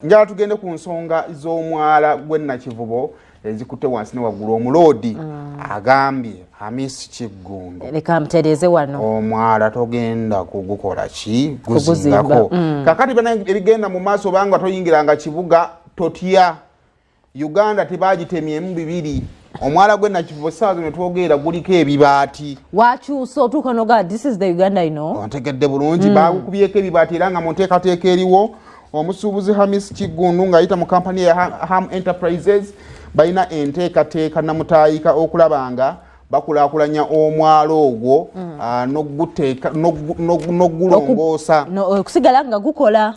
Njala tugende ku nsonga z'omwala gw'Nakivubo ezikutte wansi ne waggulu. Omuloodi agambye Hamisi Kiggundu leka mtereze wano omwala togenda kugukola ki guzingako. Kakati bana ebigenda mu maaso banga toyingiranga kibuga totya. Uganda tebagitemyemu bibiri. Omwala gw'Nakivubo saazo ne twogera guliko ebibaati. Wakyusa otuuka noga this is the Uganda I know. Ontegedde bulungi bagukubyeko ebibaati era nga mu nteekateeka eriwo. Omusuubuzi Hamisi Kiggundu ng'ayita mu kampani ya Ham Enterprises balina enteekateeka namutaayika okulabanga bakulaakulanya omwalo ogwo n'ogulongoosa okusigala nga gukola.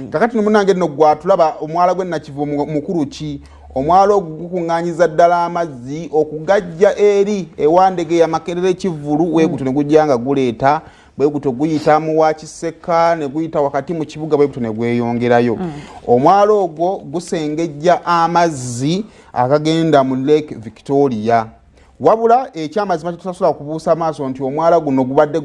Kakati munange nno gwatulaba omwala gw'Nakivubo mukulu ki omwalo ogwo gukuŋŋaanyiza ddala amazzi okugajja eri ewandege Makerere Kivulu weeguto ne gujja nga guleeta bweguto guyita mu Wakiseka ne guyita wakati mu kibuga bweguto ne gweyongerayo. Omwalo ogwo gusengejja amazzi agagenda mu Lake Victoria. Wabula ekyamazima kitusasobola kubuusa maaso nti omwala guno gubadde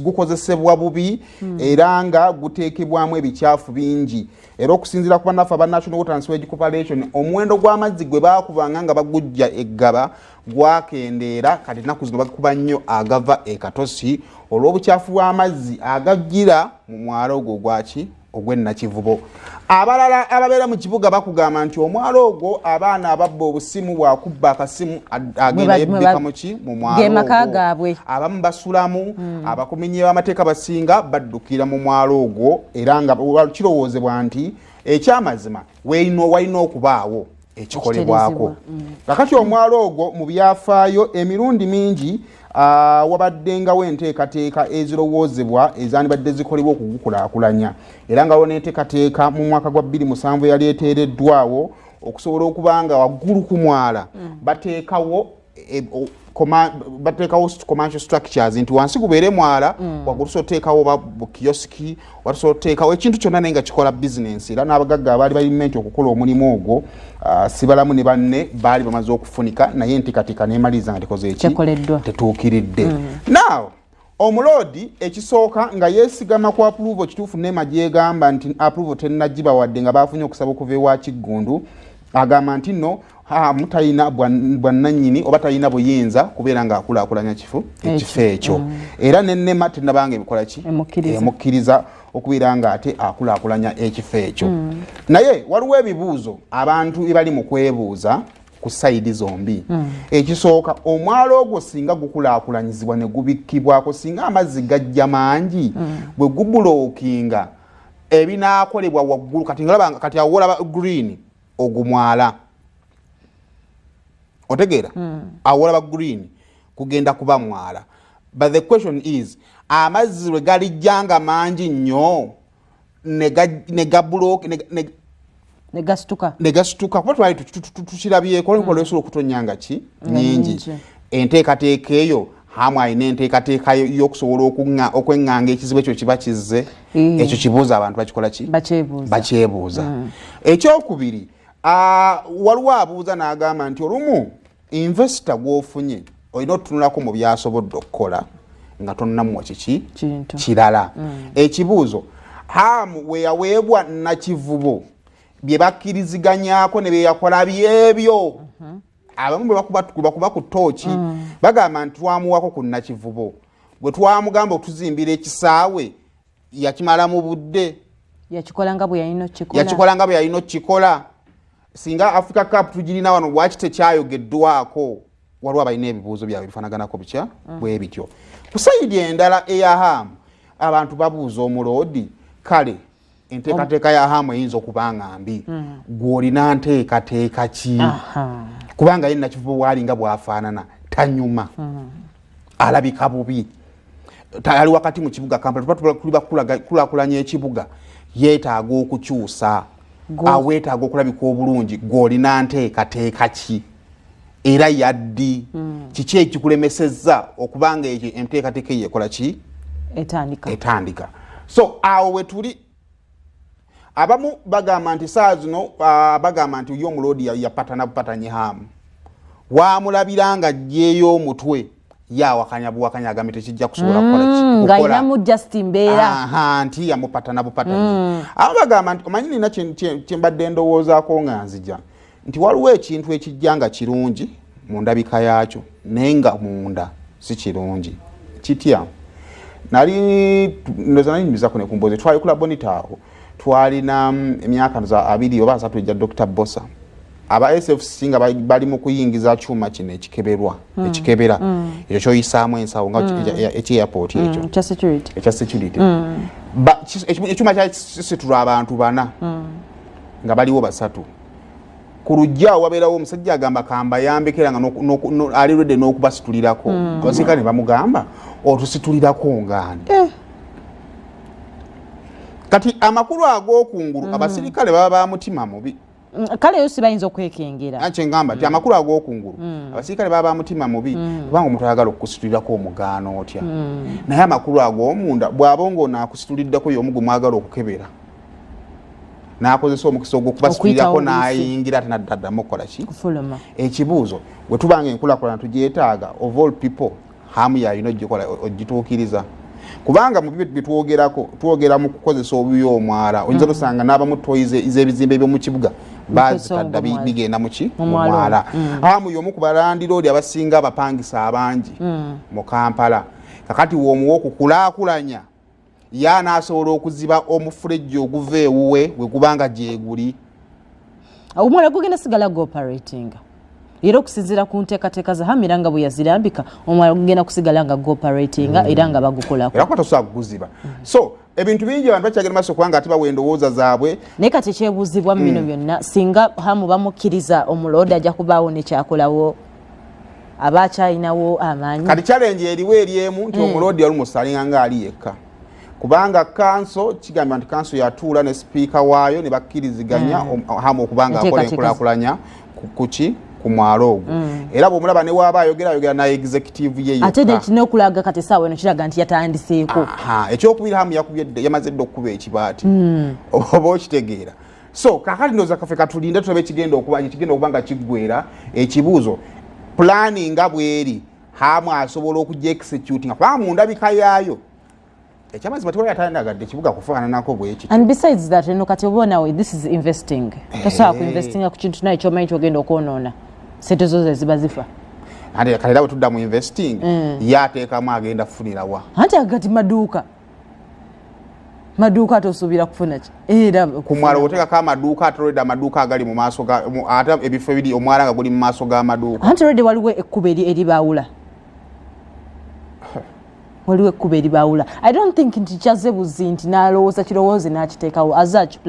gukozesebwa bubi era nga guteekebwamu ebikyafu bingi. Era okusinziira ku bannaffe aba National Water and Sewage Corporation omuwendo gw'amazzi gwe baakubanga nga bagujja eggaba gwakendeera kati ennaku zino bakuba nnyo agava ekatosi olw'obukyafu bw'amazzi agajjira mu mwalo ogwo gwaki ogw'Nakivubo. Abalala ababeera mu kibuga bakugamba nti omwalo ogwo abaana ababba obusimu bwakubba akasimu agenda yebbika muki mu mwalo ogwo. Abamu basulamu abakuminyi b'amateeka basinga baddukira mu mwalo ogwo era nga kirowoozebwa nti ekyamazima walina okubaawo ekikolebwako. Kakati omwalo ogwo mu byafaayo emirundi mingi wabaddengawo enteekateeka ezirowoozebwa ezandibadde zikolebwa okugukulaakulanya era nga waliwo n'enteekateeka mu mwaka gwa 2007 yali eteereddwawo okusobola okuba nga waggulu ku mwala bateekawo commercial structures nti wansi gubeere mwala waggulu tusobola oteekawo bukiyosiki tusobola oteekawo ekintu kyonna naye nga kikola bizinensi era n'abagagga abaali balimenti okukola omulimu ogwo sibalamu ne banne baali bamaze okufunika naye enteekateeka neemaliriza nga tekoze eki tetuukiridde. Now omuloodi ekisooka nga yeesigama ku approval kituufu neema gyegamba nti approval tennagiba wadde nga baafunye okusaba okuva ewa Kiggundu agamba nti nno mutalina bwannannyini oba talina buyinza kubeera nga akulaakulanya ekifo ekyo era nennema tennabanga ebikola ki emukkiriza okubeera nga ate akulaakulanya ekifo ekyo. Naye waliwo ebibuuzo abantu ebali mu kwebuuza ku sayidi zombi. Ekisooka omwalo ogwo singa gukulaakulanyizibwa ne gubikkibwako singa amazzi gajja mangi bwe gubulookinga ebinaakolebwa waggulu kati ngalaba kati awola green ogumwala otegeera awola green kugenda kuba mwala. But the question is amazzi lwe galijjanga mangi nnyo ne gabulooka negasituka kuba twali tukirabyeko olw'ensobola okutonyanga ki nyingi. Enteekateeka eyo hamu alina enteekateeka y'okusobola okweŋŋanga ekizibu ekyo kiba kizze ekyo kibuuza abantu bakikola ki bakyebuuza. Ekyokubiri waliwo abuuza n'agamba nti olumu investor gw'ofunye olina otutunulako mu byasobodde okukola nga tonnamuwa kiki kirala. Ekibuuzo hamu we yaweebwa Nakivubo bye bakkiriziganyako ne byeyakola byebyo abamu bwe bakuba ku ttooki bagamba nti twamuwako ku Nakivubo bwe twamugamba otuzimbira ekisaawe yakimala mu budde yakikola nga bwe yalina okukikola. Singa Africa Cup tugirina wano lwaki tekyayogeddwako waliwo abalina ebibuuzo byabwe bifaanaganako bitya bwe bityo. Ku sayidi endala eya Hamu abantu babuuza omuloodi kale enteekateeka ya Hamu eyinza okuba nga mbi gw'olina nteekateeka ki kubanga ye Nakivubo bwalinga bwafaanana tanyuma alabika bubi ali wakati mu kibuga Kampala tulibakulaakulanya ekibuga yeetaaga okukyusa aweetaaga okulabika obulungi gw'olina nteekateeka ki era yaddi kiki ekikulemesezza okubanga ekyo enteekateeka yeekola ki etandika. So awo we tuli abamu bagamba nti saa zino bagamba nti yo omuloodi yapatana bupatanye Hamu wamulabira nga ajjeeyo omutwe ya wakanya agambe tekijja kusobola kukola nga inamu Justin Bera nti yamupatana bupatani abagamba nti omanyi nina kyembadde ndowoozaako nga nzija nti waliwo ekintu ekijjanga kirungi mu ndabika yaakyo naye nga munda si kirungi kitya nalinyumizaku nekumboze twali kula bonitaawo twalina emyaka za 2 oba 3 ejja Dr. Bosa aba SFC nga bali mu kuyingiza kyuma kino ekikeberwa ekikebera ekyo kyoyisaamu ensawo nga eki-airport ekyo ekya security ekyuma kyasitula abantu 4 nga baliwo 3 ku lujja wabeerawo omusajja agamba kamba yambekera nga ali redde n'okubasitulirako abasirikale ne bamugamba otusitulirako ngani kati amakulu ag'okungulu abasirikale baba ba mutima mubi kale yo sibayinza okwekengera ate ngamba ti amakulu ag'okungulu abasirikale baba ba mutima mubi kubanga omuntu ayagala okusitulirako omugaano otya naye amakulu ag'omunda bw'aba ng'onaakusituliddako y'omu gwe mwagala okukebera n'akozesa omukisa ogw'okubasitulirako n'ayingira ate naddaddamu okukola ki ekibuuzo bwe tubanga enkulaakulana tugyetaaga of all people hamu yalina ogituukiriza kubanga mu bibyo bitwogerako twogera mu kukozesa obubi omwala oyinza tusanga n'abamu toyize ebizimbe by'omu kibuga bazitadda bigenda muki omwala hamu y'omu ku balandiroodi abasinga abapangisa abangi mu Kampala kakati w'omuwa okukulaakulanya y'anaasobola okuziba omufulejje oguva ewuwe bwe gubanga gyeguli omwala gugenda sigala go-operatinga era okusinziira ku nteekateeka za Hamira nga bwe yazirambika omwala gugenda kusigala nga go-operatinga era nga bagukolako era kuba tosobola kuguziba so ebintu bingi abantu bakyagenda maaso kubanga ate bawa endowooza zaabwe naye kati ekyebuuzibwa mu bino byonna singa Hamu bamukkiriza omuloodi ajja kubaawo nekyakolawo aba akyalinawo amaanyi kati challenge eriwo eryemu nti omuloodi yali musalinga nga ali yekka kubanga kanso kigamba nti kanso yatuula ne sipiika waayo ne bakkiriziganya Hamu okubanga akola enkulaakulanya kuki ku mwalo ogwo era bw'omulaba ne waaba ayogera na executive ye yokka ate n'okulaga kati essaawa eno kiraga nti yatandiseeko ekyokubiri Hamu yamaze dda okuba ekibaati oba okitegeera so kakati ndowooza kaffe katulinde tulabe ekigenda okuba nga kiggwera ekibuuzo planning nga bweri Hamu asobola okujja executinga kubanga mu ndabika yaayo ekyamazima tewali atandagadde ekibuga kufaananako bweki and besides that eno kati obonawe this is investing tosobola kuinvestinga ku kintu naye kyomanyi kyogenda okwonoona sente zo ze ziba zifa ate kalera bwe tudda mu investing yateekamu agenda kufunirawa anti agati maduuka tosuubira kufuna ki era ku mwalo oteekako amaduuka ate olwedde amaduuka agali mu maaso ate ebifo ebiri omwala nga guli mu maaso g'amaduuka anti olwedde waliwo ekkubo eribaawula waliwo ekkubo eribaawula I don't think nti kyaze buzi nti n'alowooza kirowooze n'akiteekawo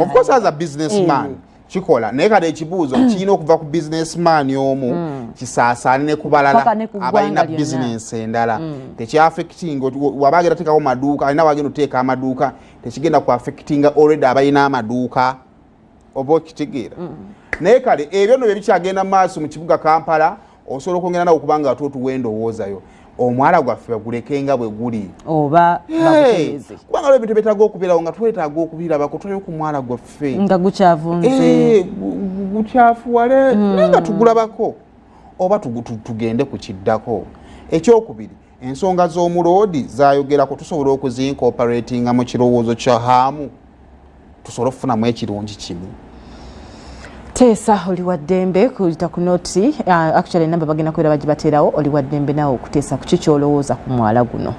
of course as a businessman kikola naye kale ekibuuzo kirina okuva ku businessman omu kisaasaane ne ku balala abalina bizinensi endala tekyaffectinga waba agenda teekawo maduuka alina wagenda oteeka amaduuka tekigenda ku affectinga already abalina amaduuka oba okitegeera naye kale ebyo nno bye bikyagenda mu maaso mu kibuga Kampala osobola okwongera nawe okubanga ate otuwa endowoozayo omwala gwaffe bagulekenga bwe guli oba bagutereeze kubanga lwe bintu byetaaga okubeerawo nga twetaaga okubirabako tulayo ku mwala gwaffe nga gukyavunze gukyafuwale naye nga tugulabako oba tugende ku kiddako ekyokubiri ensonga z'omuloodi zayogerako tusobola okuzincorporatinga mu kirowoozo kya Hamu tusobole okufunamu ekirungi kimu Teesa oli waddembe kuyita ku noti actually namba bagenda kwera bagibateerawo oli waddembe naawe okuteesa ku kikyolowooza ku mwala guno